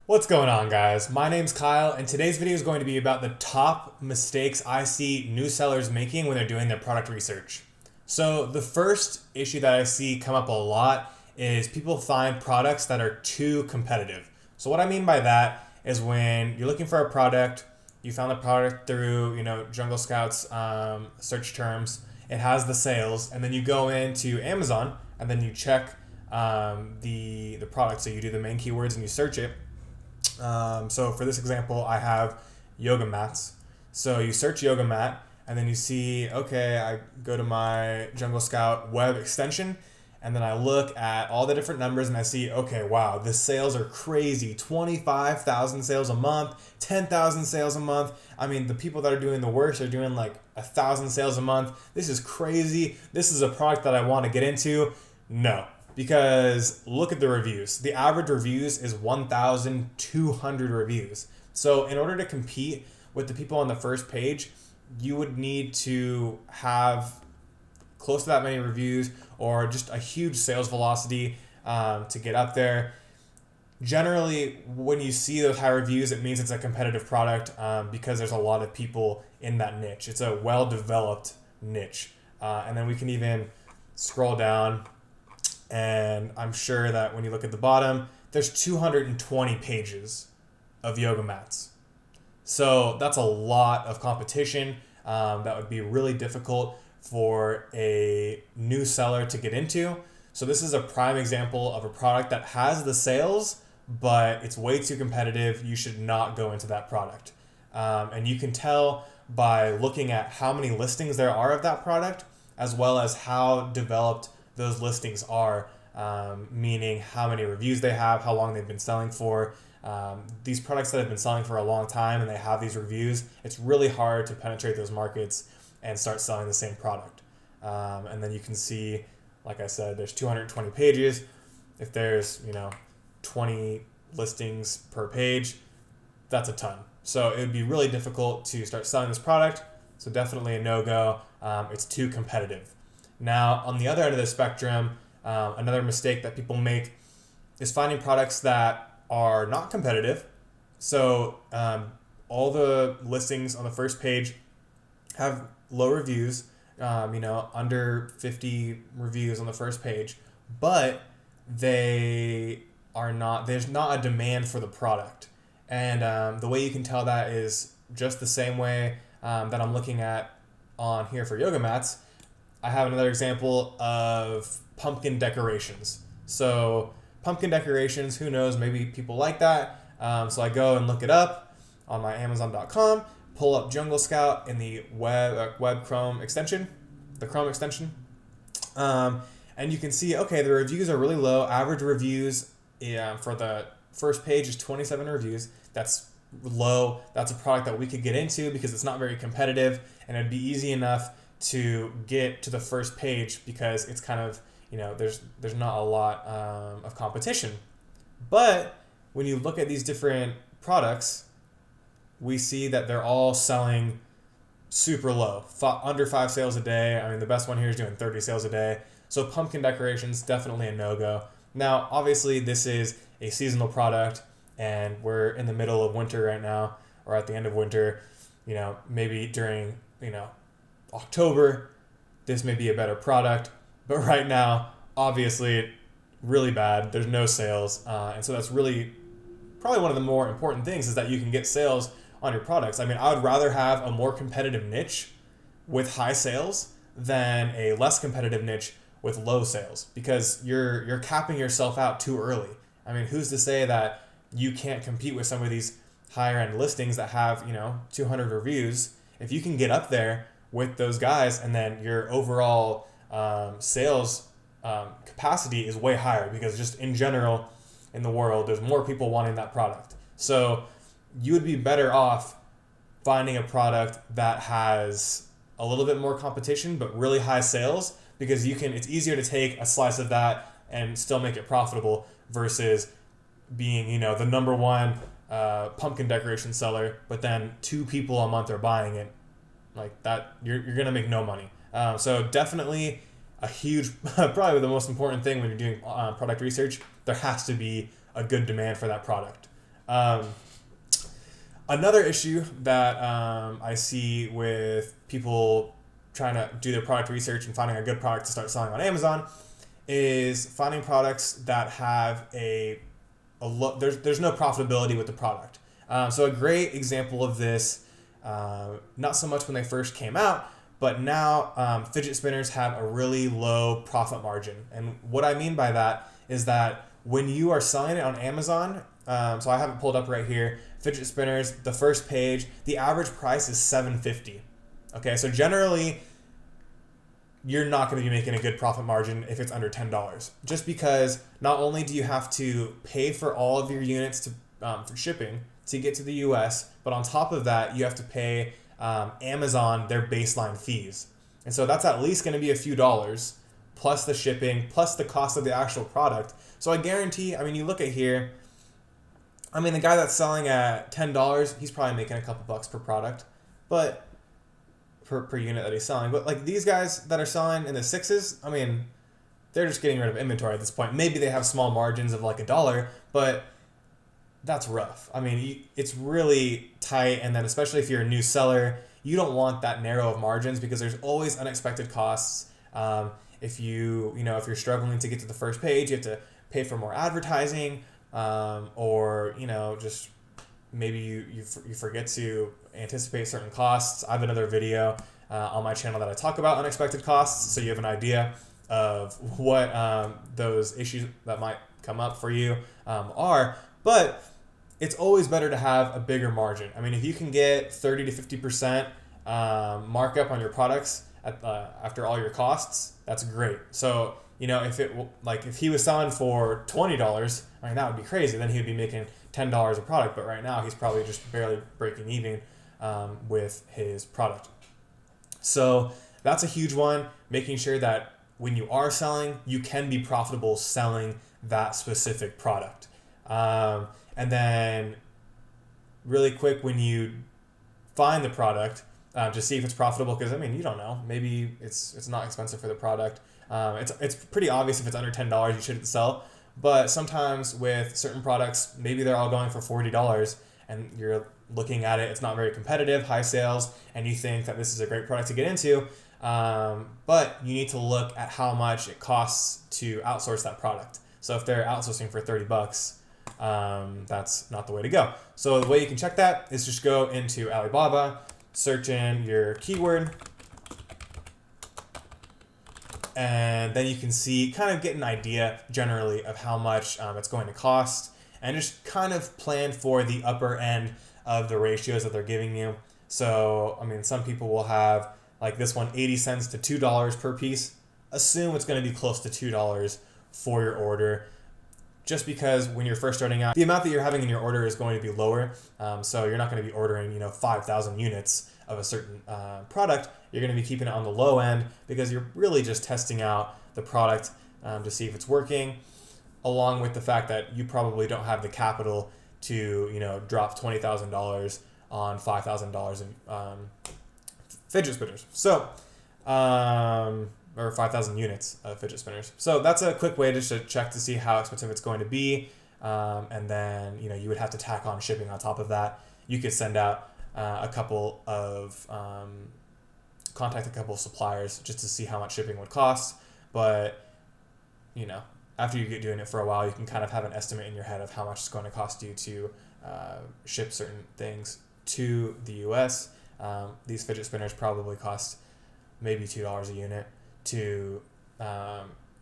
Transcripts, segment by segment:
What's going on, guys? My name's Kyle, and today's video is going to be about the top mistakes I see new sellers making when they're doing their product research. So the first issue that I see come up a lot is people find products that are too competitive. So what I mean by that is when you're looking for a product, you found the product through, Jungle Scout's search terms, it has the sales, and then you go into Amazon and then you check the product. So you do the main keywords and you search it. So for this example, I have yoga mats. So you search yoga mat and then you see, okay, I go to my Jungle Scout web extension and then I look at all the different numbers and I see, okay, wow, the sales are crazy. 25,000 sales a month, 10,000 sales a month. I mean, the people that are doing the worst are doing like 1,000 sales a month. This is crazy. This is a product that I want to get into. No. Because look at the reviews. The average reviews is 1,200 reviews. So in order to compete with the people on the first page, you would need to have close to that many reviews or just a huge sales velocity to get up there. Generally, when you see those high reviews, it means it's a competitive product because there's a lot of people in that niche. It's a well-developed niche. And then we can even scroll down. And I'm sure that when you look at the bottom, there's 220 pages of yoga mats. So that's a lot of competition. That would be really difficult for a new seller to get into. So this is a prime example of a product that has the sales, but it's way too competitive. You should not go into that product. And you can tell by looking at how many listings there are of that product, as well as how developed those listings are, meaning how many reviews they have, how long they've been selling for. These products that have been selling for a long time and they have these reviews, it's really hard to penetrate those markets and start selling the same product. And then you can see, like I said, there's 220 pages. If there's 20 listings per page, that's a ton. So it would be really difficult to start selling this product. So definitely a no-go. It's too competitive. Now, on the other end of the spectrum, another mistake that people make is finding products that are not competitive. So all the listings on the first page have low reviews, under 50 reviews on the first page, but there's not a demand for the product. And the way you can tell that is just the same way that I'm looking at on here for yoga mats. I have another example of pumpkin decorations. So pumpkin decorations, who knows, maybe people like that. So I go and look it up on my Amazon.com, pull up Jungle Scout in the web Chrome extension, the Chrome extension. And you can see, okay, the reviews are really low. Average reviews for the first page is 27 reviews. That's low. That's a product that we could get into because it's not very competitive and it'd be easy enough to get to the first page because it's kind of, there's not a lot of competition. But when you look at these different products, we see that they're all selling super low, under 5 sales a day. I mean, the best one here is doing 30 sales a day. So pumpkin decorations, definitely a no-go. Now, obviously, this is a seasonal product and we're in the middle of winter right now or at the end of winter. Maybe during, October, this may be a better product, but right now, obviously, really bad. There's no sales, and so that's really probably one of the more important things is that you can get sales on your products. I mean, I would rather have a more competitive niche with high sales than a less competitive niche with low sales because you're capping yourself out too early. I mean, who's to say that you can't compete with some of these higher end listings that have 200 reviews? If you can get up there with those guys and then your overall sales capacity is way higher because just in general in the world there's more people wanting that product. So you would be better off finding a product that has a little bit more competition but really high sales because it's easier to take a slice of that and still make it profitable versus being the number one pumpkin decoration seller but then 2 people a month are buying it. Like that, you're going to make no money. So definitely a huge, probably the most important thing when you're doing product research, there has to be a good demand for that product. Another issue that I see with people trying to do their product research and finding a good product to start selling on Amazon is finding products that have there's no profitability with the product. So a great example of this, not so much when they first came out, but now fidget spinners have a really low profit margin. And what I mean by that is that when you are selling it on Amazon, so I have it pulled up right here, fidget spinners, the first page, the average price is $7.50. Okay, so generally, you're not going to be making a good profit margin if it's under $10. Just because not only do you have to pay for all of your units for shipping to get to the US, but on top of that, you have to pay Amazon their baseline fees. And so that's at least going to be a few dollars, plus the shipping, plus the cost of the actual product. So I guarantee, I mean, you look at here, I mean, the guy that's selling at $10, he's probably making a couple bucks per product, but per unit that he's selling. But like these guys that are selling in the sixes, I mean, they're just getting rid of inventory at this point. Maybe they have small margins of like $1, but that's rough. I mean, it's really tight. And then especially if you're a new seller, you don't want that narrow of margins because there's always unexpected costs. If you're struggling to get to the first page, you have to pay for more advertising, or just maybe you forget to anticipate certain costs. I have another video on my channel that I talk about unexpected costs, so you have an idea of what those issues that might come up for you are. But it's always better to have a bigger margin. I mean, if you can get 30 to 50% markup on your products after all your costs, that's great. So if he was selling for $20, I mean, that would be crazy. Then he would be making $10 a product, but right now he's probably just barely breaking even with his product. So that's a huge one, making sure that when you are selling, you can be profitable selling that specific product. And then really quick, when you find the product, to see if it's profitable, because I mean, you don't know, maybe it's not expensive for the product. It's pretty obvious if it's under $10 you shouldn't sell, but sometimes with certain products, maybe they're all going for $40 and you're looking at it, it's not very competitive, high sales, and you think that this is a great product to get into, but you need to look at how much it costs to outsource that product. So if they're outsourcing for $30, that's not the way to go. So the way you can check that is just go into Alibaba, search in your keyword, and then you can kind of get an idea generally of how much it's going to cost, and just kind of plan for the upper end of the ratios that they're giving you. So, I mean, some people will have like this one, 80 cents to $2 per piece. Assume it's going to be close to $2 for your order, just because when you're first starting out, the amount that you're having in your order is going to be lower. So you're not going to be ordering, 5,000 units of a certain product. You're going to be keeping it on the low end because you're really just testing out the product to see if it's working, along with the fact that you probably don't have the capital to, drop $20,000 on $5,000 in fidget spinners. So, or 5,000 units of fidget spinners. So that's a quick way just to check to see how expensive it's going to be. And then, you would have to tack on shipping on top of that. You could send out contact a couple of suppliers just to see how much shipping would cost. But, after you get doing it for a while, you can kind of have an estimate in your head of how much it's going to cost you to ship certain things to the US. These fidget spinners probably cost maybe $2 a unit to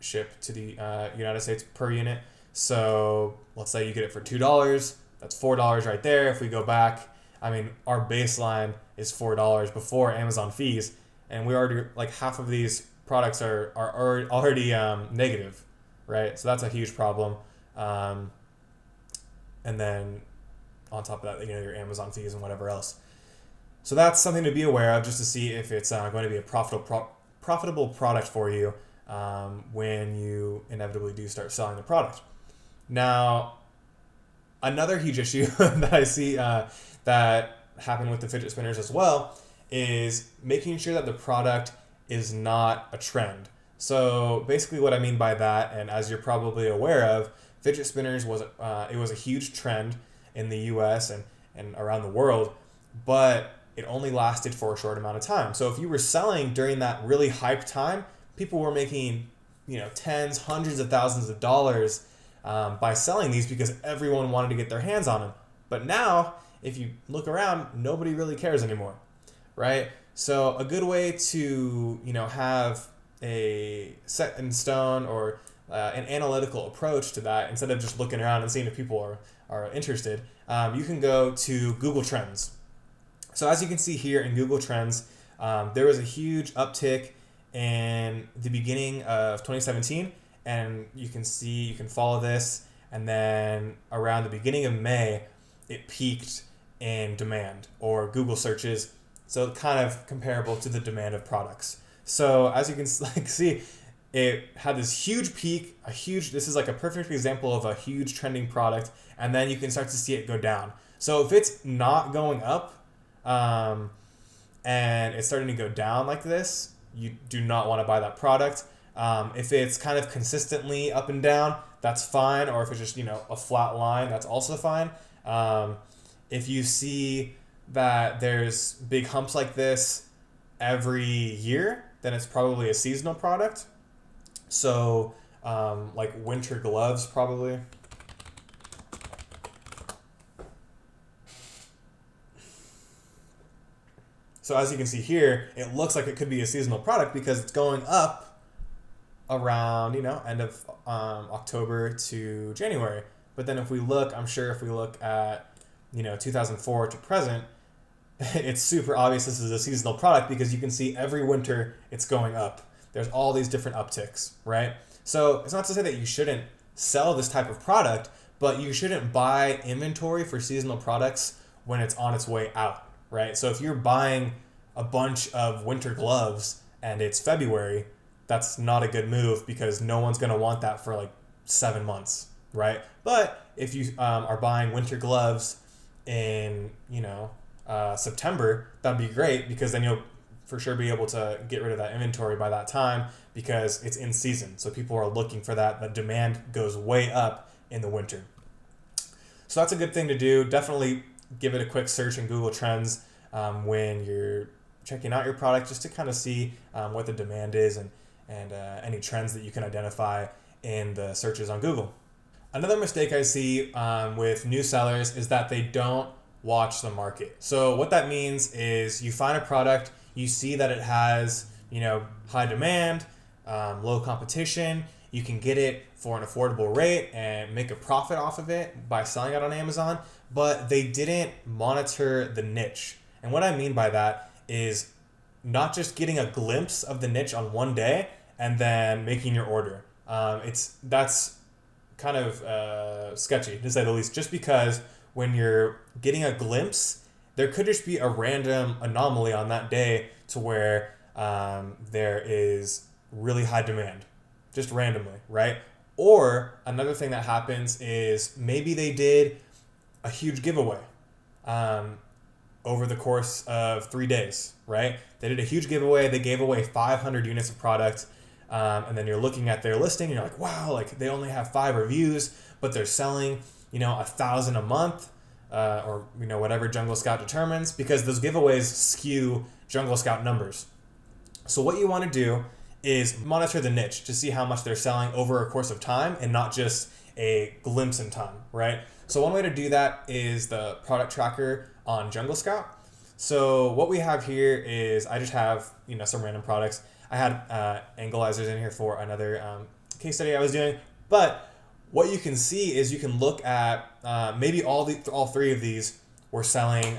ship to the United States per unit. So let's say you get it for $2, that's $4 right there. If we go back, I mean, our baseline is $4 before Amazon fees, and we already, like, half of these products are already negative, right? So that's a huge problem. And then on top of that, your Amazon fees and whatever else. So that's something to be aware of, just to see if it's going to be a profitable product for you when you inevitably do start selling the product. Now, another huge issue that I see that happened with the fidget spinners as well is making sure that the product is not a trend. So basically what I mean by that, and as you're probably aware of, fidget spinners was a huge trend, in the US and around the world, but it only lasted for a short amount of time. So if you were selling during that really hype time, people were making, tens, hundreds of thousands of dollars by selling these because everyone wanted to get their hands on them. But now, if you look around, nobody really cares anymore, right? So a good way to, have a set in stone or an analytical approach to that, instead of just looking around and seeing if people are interested, you can go to Google Trends. So as you can see here in Google Trends, there was a huge uptick in the beginning of 2017, and you can follow this, and then around the beginning of May, it peaked in demand or Google searches. So kind of comparable to the demand of products. So as you can see, it had this huge peak, this is like a perfect example of a huge trending product, and then you can start to see it go down. So if it's not going up, and it's starting to go down like this, you do not want to buy that product. If it's kind of consistently up and down, that's fine. Or if it's just, a flat line, that's also fine. If you see that there's big humps like this every year, then it's probably a seasonal product. So like winter gloves probably. So as you can see here, it looks like it could be a seasonal product because it's going up around, end of October to January. But then if we look at, 2004 to present, it's super obvious this is a seasonal product because you can see every winter it's going up. There's all these different upticks, right? So it's not to say that you shouldn't sell this type of product, but you shouldn't buy inventory for seasonal products when it's on its way out, right? So if you're buying a bunch of winter gloves and it's February, that's not a good move because no one's going to want that for like 7 months, right? But if you are buying winter gloves in, September, that'd be great because then you'll for sure be able to get rid of that inventory by that time because it's in season. So people are looking for that. The demand goes way up in the winter. So that's a good thing to do. Definitely give it a quick search in Google Trends when you're checking out your product just to kind of see what the demand is and any trends that you can identify in the searches on Google. Another mistake I see with new sellers is that they don't watch the market. So what that means is you find a product, you see that it has, high demand, low competition. You can get it for an affordable rate and make a profit off of it by selling it on Amazon, but they didn't monitor the niche. And what I mean by that is not just getting a glimpse of the niche on one day and then making your order. That's kind of sketchy to say the least, just because when you're getting a glimpse, there could just be a random anomaly on that day to where there is really high demand, just randomly, right? Or another thing that happens is maybe they did a huge giveaway over the course of 3 days, right? They did a huge giveaway. They gave away 500 units of product. And then you're looking at their listing and you're like, wow, like they only have 5 reviews, but they're selling, 1,000 a month, or, whatever Jungle Scout determines, because those giveaways skew Jungle Scout numbers. So what you want to do is monitor the niche to see how much they're selling over a course of time and not just a glimpse in time, right? So one way to do that is the product tracker on Jungle Scout. So what we have here is I just have, some random products. I had anglizers in here for another case study I was doing, but what you can see is you can look at maybe all 3 of these were selling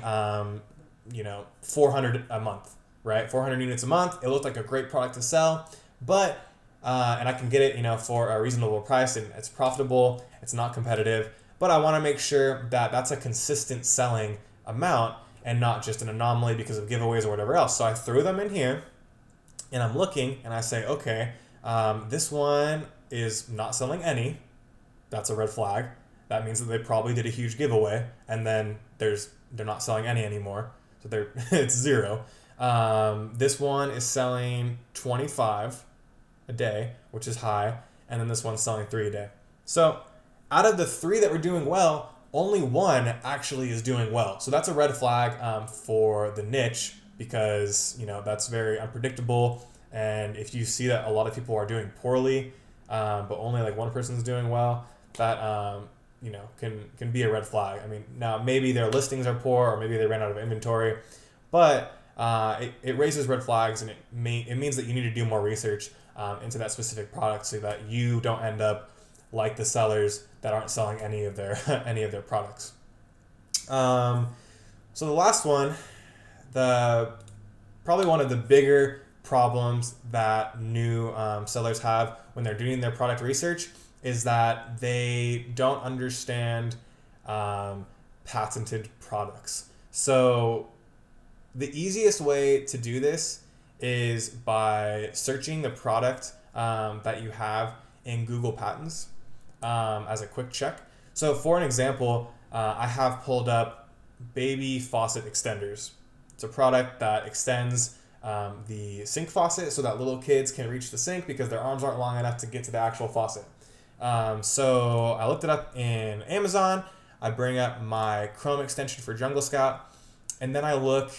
400 a month, right? 400 units a month. It looked like a great product to sell, but and I can get it for a reasonable price and it's profitable. It's not competitive, but I want to make sure that that's a consistent selling amount and not just an anomaly because of giveaways or whatever else. So I threw them in here. And I'm looking and I say, okay, this one is not selling any. That's a red flag. That means that they probably did a huge giveaway and then they're not selling any anymore. So it's 0. This one is selling 25 a day, which is high. And then this one's selling 3 a day. So out of the 3 that were doing well, only one actually is doing well. So that's a red flag for the niche, because that's very unpredictable. And if you see that a lot of people are doing poorly, but only like one person's doing well, that can be a red flag. I mean, now maybe their listings are poor, or maybe they ran out of inventory, but it raises red flags, and it means that you need to do more research into that specific product, so that you don't end up like the sellers that aren't selling any of their products. So the last one, probably one of the bigger problems that new sellers have when they're doing their product research, is that they don't understand patented products. So the easiest way to do this is by searching the product that you have in Google Patents as a quick check. So for an example, I have pulled up baby faucet extenders. It's a product that extends the sink faucet so that little kids can reach the sink because their arms aren't long enough to get to the actual faucet. So I looked it up in Amazon. I bring up my Chrome extension for Jungle Scout, and then I look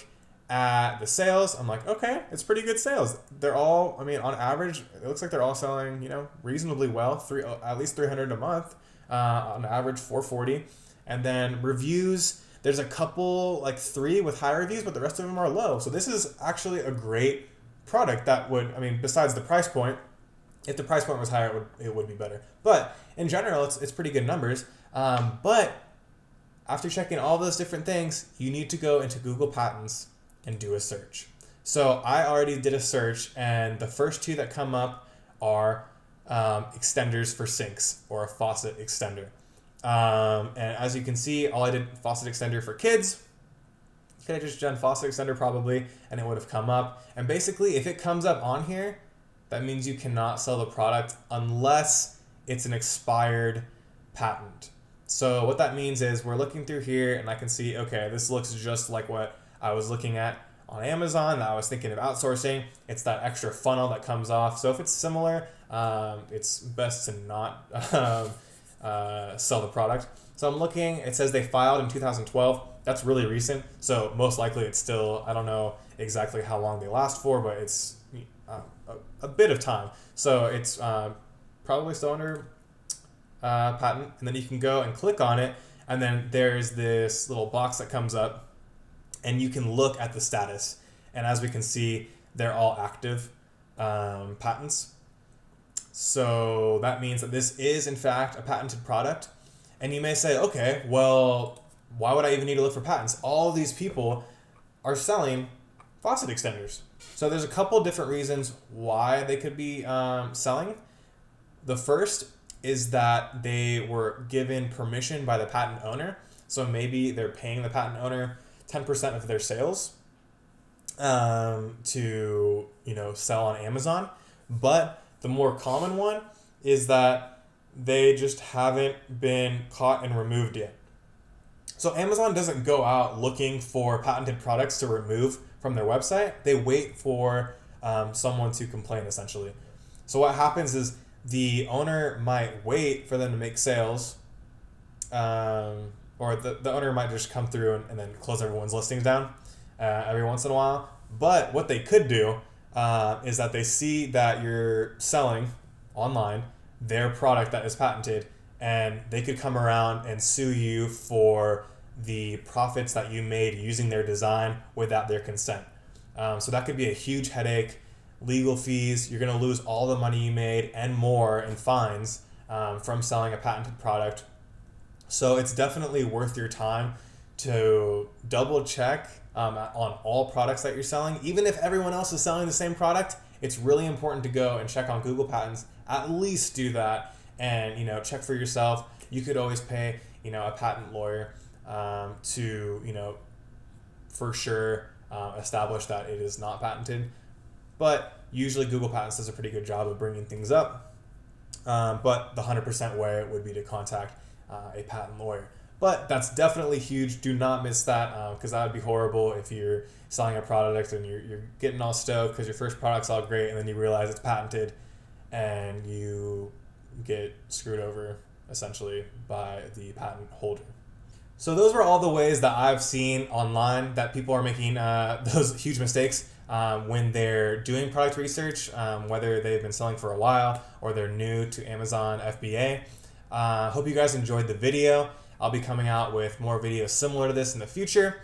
at the sales. I'm like, okay, it's pretty good sales. They're all, on average, it looks like they're all selling, reasonably well, at least 300 a month, on average 440. And then reviews, there's a couple, like 3 with high reviews, but the rest of them are low. So this is actually a great product that would, besides the price point, if the price point was higher, it would be better. But in general, it's pretty good numbers. But after checking all those different things, you need to go into Google Patents and do a search. So I already did a search, and the first 2 that come up are extenders for sinks, or a faucet extender. And as you can see, all I did, faucet extender for kids. Could have just done faucet extender probably, and it would have come up. And basically, if it comes up on here, that means you cannot sell the product unless it's an expired patent. So what that means is we're looking through here, and I can see, okay, this looks just like what I was looking at on Amazon that I was thinking of outsourcing. It's that extra funnel that comes off. So if it's similar, it's best to not sell the product. So I'm looking, it says they filed in 2012. That's really recent. So most likely it's still, I don't know exactly how long they last for, but it's a bit of time. So it's probably still under patent. And then you can go and click on it. And then there's this little box that comes up, and you can look at the status. And as we can see, they're all active patents. So that means that this is in fact a patented product. And you may say, okay, well, why would I even need to look for patents? All of these people are selling faucet extenders. So there's a couple different reasons why they could be selling. The first is that they were given permission by the patent owner. So maybe they're paying the patent owner 10% of their sales to sell on Amazon. But the more common one is that they just haven't been caught and removed yet. So Amazon doesn't go out looking for patented products to remove from their website. They wait for someone to complain, essentially. So what happens is the owner might wait for them to make sales, or the owner might just come through and then close everyone's listings down every once in a while. But what they could do is that they see that you're selling online their product that is patented, and they could come around and sue you for the profits that you made using their design without their consent. So that could be a huge headache. Legal fees, you're going to lose all the money you made and more in fines from selling a patented product. So it's definitely worth your time to double check on all products that you're selling. Even if everyone else is selling the same product, it's really important to go and check on Google Patents. At least do that and check for yourself. You could always pay a patent lawyer to for sure establish that it is not patented. But usually Google Patents does a pretty good job of bringing things up. But the 100% way would be to contact a patent lawyer. But that's definitely huge. Do not miss that, because that would be horrible if you're selling a product and you're getting all stoked because your first product's all great, and then you realize it's patented and you get screwed over essentially by the patent holder. So those were all the ways that I've seen online that people are making those huge mistakes when they're doing product research, whether they've been selling for a while or they're new to Amazon FBA. Hope you guys enjoyed the video. I'll be coming out with more videos similar to this in the future.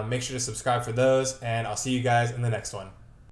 Make sure to subscribe for those, and I'll see you guys in the next one.